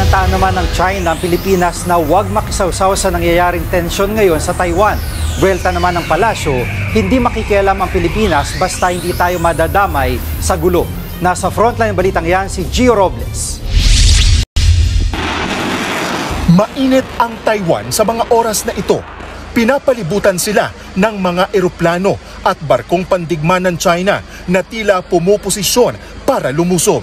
Binantaan naman ng China ang Pilipinas na huwag makisawsaw sa nangyayaring tensyon ngayon sa Taiwan. Buwelta naman ng palasyo, hindi makikialam ang Pilipinas basta hindi tayo madadamay sa gulo. Nasa frontline ng balitang yan si Gio Robles. Mainit ang Taiwan sa mga oras na ito. Pinapalibutan sila ng mga eroplano at barkong pandigma ng China na tila pumuposisyon para lumusob.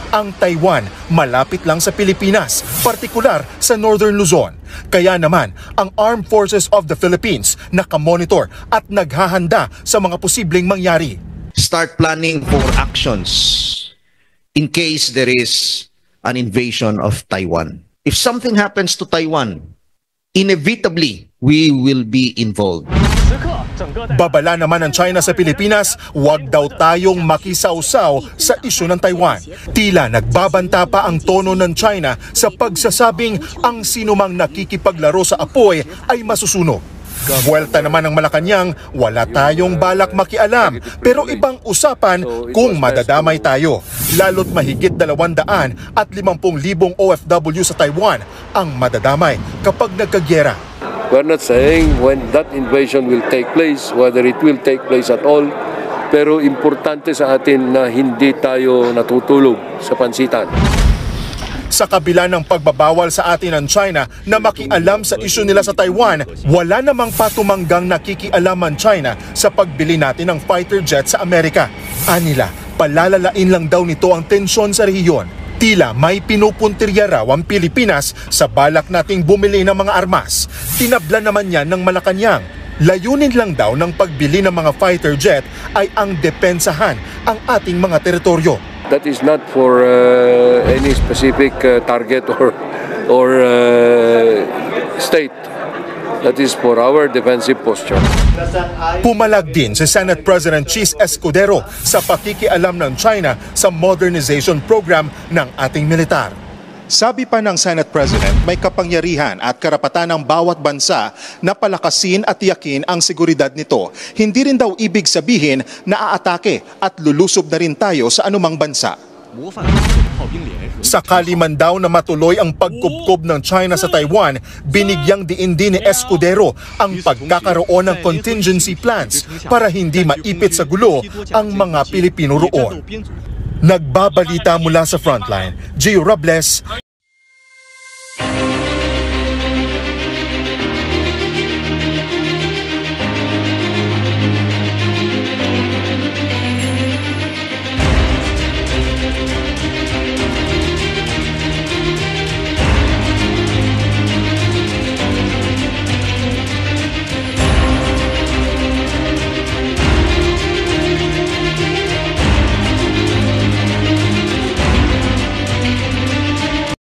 Ang Taiwan malapit lang sa Pilipinas, partikular sa Northern Luzon. Kaya naman, ang Armed Forces of the Philippines nakamonitor at naghahanda sa mga posibleng mangyari. Start planning for actions in case there is an invasion of Taiwan. If something happens to Taiwan, inevitably, we will be involved. Babala naman ng China sa Pilipinas, huwag daw tayong makisawsaw sa isyu ng Taiwan. Tila nagbabanta pa ang tono ng China sa pagsasabing ang sinumang nakikipaglaro sa apoy ay masusunog. Buwelta naman ng Malacanang, wala tayong balak makialam, pero ibang usapan kung madadamay tayo. Lalo't mahigit 250,000 OFW sa Taiwan ang madadamay kapag nagkagyera. We're not saying when that invasion will take place, whether it will take place at all, pero importante sa atin na hindi tayo natutulog sa pansitan. Sa kabila ng pagbabawal sa atin ng China na makialam sa isyu nila sa Taiwan, wala namang patumanggang nakikialam ang China sa pagbili natin ng fighter jet sa Amerika. Anila, palalalain lang daw nito ang tensyon sa rehiyon. Tila may pinupuntirya raw ang Pilipinas sa balak nating bumili ng mga armas. Tinabla naman yan ng Malacanang. Layunin lang daw ng pagbili ng mga fighter jet ay ang depensahan ang ating mga teritoryo. That is not for any specific target or state. That is for our defensive posture. Pumalag din si Senate President Chis Escudero sa pakikialam ng China sa modernization program ng ating militar. Sabi pa ng Senate President, may kapangyarihan at karapatan ng bawat bansa na palakasin at tiyakin ang seguridad nito. Hindi rin daw ibig sabihin na aatake at lulusob na rin tayo sa anumang bansa. Sakali man daw na matuloy ang pagkubkob ng China sa Taiwan, binigyang diin din ni Escudero ang pagkakaroon ng contingency plans para hindi maipit sa gulo ang mga Pilipino roon. Nagbabalita mula sa frontline, Gio Robles.